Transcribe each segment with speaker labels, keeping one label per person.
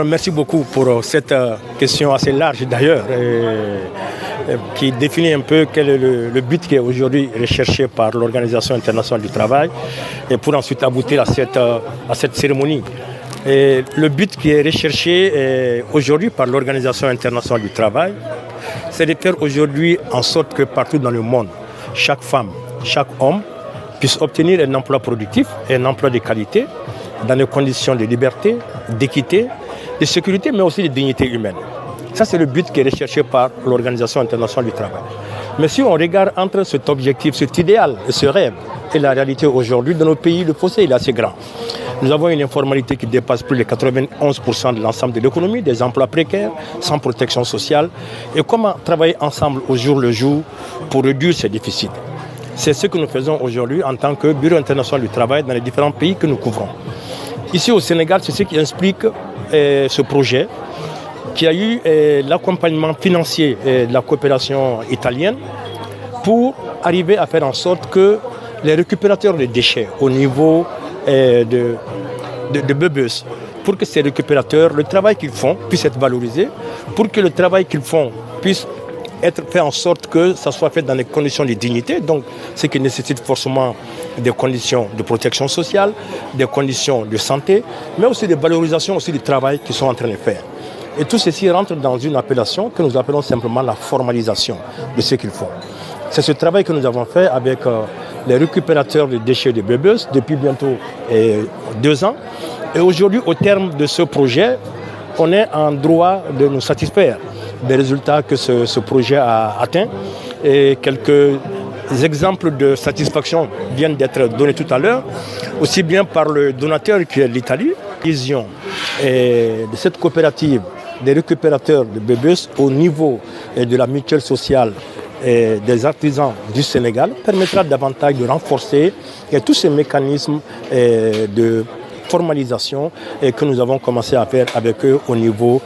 Speaker 1: Merci beaucoup pour cette question assez large d'ailleurs, qui définit un peu quel est le but qui est aujourd'hui recherché par l'Organisation internationale du travail et pour ensuite aboutir à cette cérémonie. Et le but qui est recherché aujourd'hui par l'Organisation internationale du travail, c'est de faire aujourd'hui en sorte que partout dans le monde, chaque femme, chaque homme puisse obtenir un emploi productif et un emploi de qualité dans des conditions de liberté, d'équité, de sécurité, mais aussi de dignité humaine. Ça, c'est le but qui est recherché par l'Organisation internationale du travail. Mais si on regarde entre cet objectif, cet idéal et ce rêve et la réalité aujourd'hui de nos pays, le fossé est assez grand. Nous avons une informalité qui dépasse plus de 91% de l'ensemble de l'économie, des emplois précaires, sans protection sociale. Et comment travailler ensemble au jour le jour pour réduire ces déficits? C'est ce que nous faisons aujourd'hui en tant que Bureau international du travail dans les différents pays que nous couvrons. Ici au Sénégal, c'est ce qui explique ce projet qui a eu l'accompagnement financier de la coopération italienne pour arriver à faire en sorte que les récupérateurs de déchets au niveau de Bebus, pour que ces récupérateurs, le travail qu'ils font puisse être valorisé, pour que le travail qu'ils font puisse être fait en sorte que ça soit fait dans des conditions de dignité, donc ce qui nécessite forcément des conditions de protection sociale, des conditions de santé, mais aussi des valorisations aussi du travail qu'ils sont en train de faire. Et tout ceci rentre dans une appellation que nous appelons simplement la formalisation de ce qu'ils font. C'est ce travail que nous avons fait avec les récupérateurs de déchets de Bebus depuis bientôt 2 ans. Et aujourd'hui, au terme de ce projet, on est en droit de nous satisfaire des résultats que ce projet a atteints. Et quelques exemples de satisfaction viennent d'être donnés tout à l'heure, aussi bien par le donateur qui est l'Italie. Vision de cette coopérative des récupérateurs de Bebus au niveau de la mutuelle sociale et des artisans du Sénégal permettra davantage de renforcer tous ces mécanismes de formalisation que nous avons commencé à faire avec eux au niveau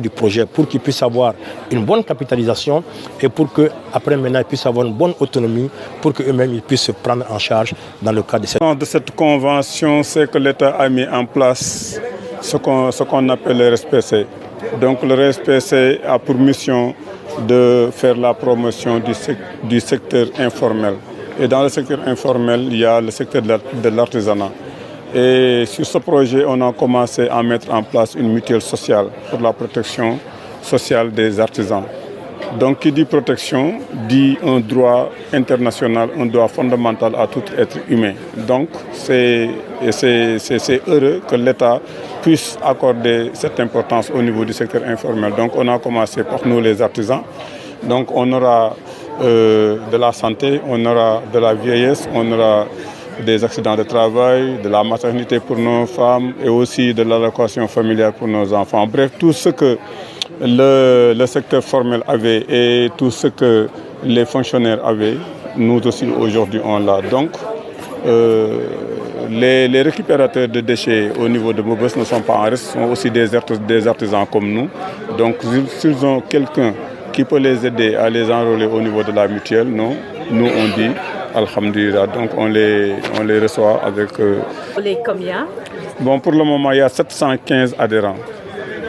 Speaker 1: du projet pour qu'ils puissent avoir une bonne capitalisation et pour qu'après maintenant ils puissent avoir une bonne autonomie pour qu'eux-mêmes ils puissent se prendre en charge dans le cadre
Speaker 2: de cette convention. C'est que l'État a mis en place ce qu'on appelle le RSPC. Donc le RSPC a pour mission de faire la promotion du secteur informel. Et dans le secteur informel, il y a le secteur de l'artisanat. Et sur ce projet, on a commencé à mettre en place une mutuelle sociale pour la protection sociale des artisans. Donc, qui dit protection, dit un droit international, un droit fondamental à tout être humain. Donc, c'est heureux que l'État puisse accorder cette importance au niveau du secteur informel. Donc, on a commencé par nous, les artisans. Donc, on aura de la santé, on aura de la vieillesse, on aura des accidents de travail, de la maternité pour nos femmes et aussi de l'allocation familiale pour nos enfants. Bref, tout ce que le secteur formel avait et tout ce que les fonctionnaires avaient, nous aussi aujourd'hui on l'a. Donc, les récupérateurs de déchets au niveau de Bebus ne sont pas en risque, sont aussi des artisans comme nous. Donc, s'ils ont quelqu'un qui peut les aider à les enrôler au niveau de la mutuelle, non, nous on dit Alhamdulillah, donc on les reçoit avec...
Speaker 3: Les combien?
Speaker 2: Bon, pour le moment, il y a 715 adhérents.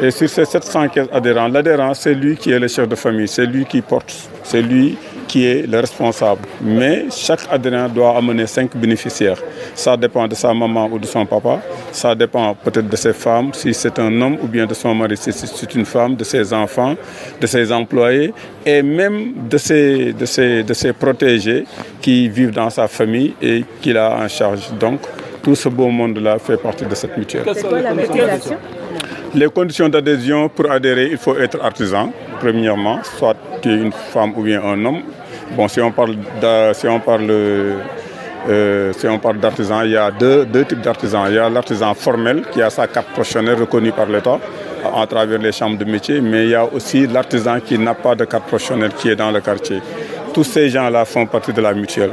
Speaker 2: Et sur ces 715 adhérents, l'adhérent, c'est lui qui est le chef de famille, c'est lui qui porte, c'est lui qui est le responsable. Mais chaque adhérent doit amener 5 bénéficiaires. Ça dépend de sa maman ou de son papa. Ça dépend peut-être de ses femmes, si c'est un homme, ou bien de son mari, si c'est une femme, de ses enfants, de ses employés, et même de ses protégés qui vivent dans sa famille et qu'il a en charge. Donc, tout ce beau monde-là fait partie de cette mutuelle.
Speaker 3: C'est quoi la motivation?
Speaker 2: Les conditions d'adhésion, pour adhérer, il faut être artisan, premièrement, soit tu es une femme ou bien un homme. Bon, si on parle d'artisan, il y a deux types d'artisans. Il y a l'artisan formel qui a sa carte professionnelle reconnue par l'État à travers les chambres de métier, mais il y a aussi l'artisan qui n'a pas de carte professionnelle qui est dans le quartier. Tous ces gens-là font partie de la mutuelle.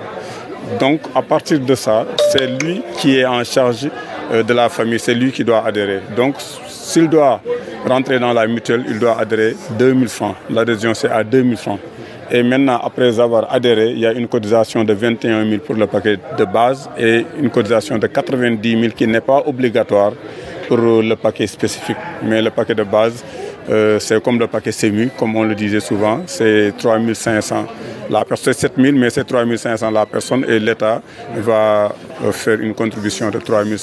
Speaker 2: Donc, à partir de ça, c'est lui qui est en charge de la famille, c'est lui qui doit adhérer. Donc, s'il doit rentrer dans la mutuelle, il doit adhérer 2000 francs. L'adhésion, c'est à 2000 francs. Et maintenant, après avoir adhéré, il y a une cotisation de 21 000 pour le paquet de base et une cotisation de 90 000 qui n'est pas obligatoire pour le paquet spécifique. Mais le paquet de base, c'est comme le paquet SEMU, comme on le disait souvent, c'est 3 500. La personne, c'est 7 000, mais c'est 3 500 la personne et l'État va faire une contribution de 3 500.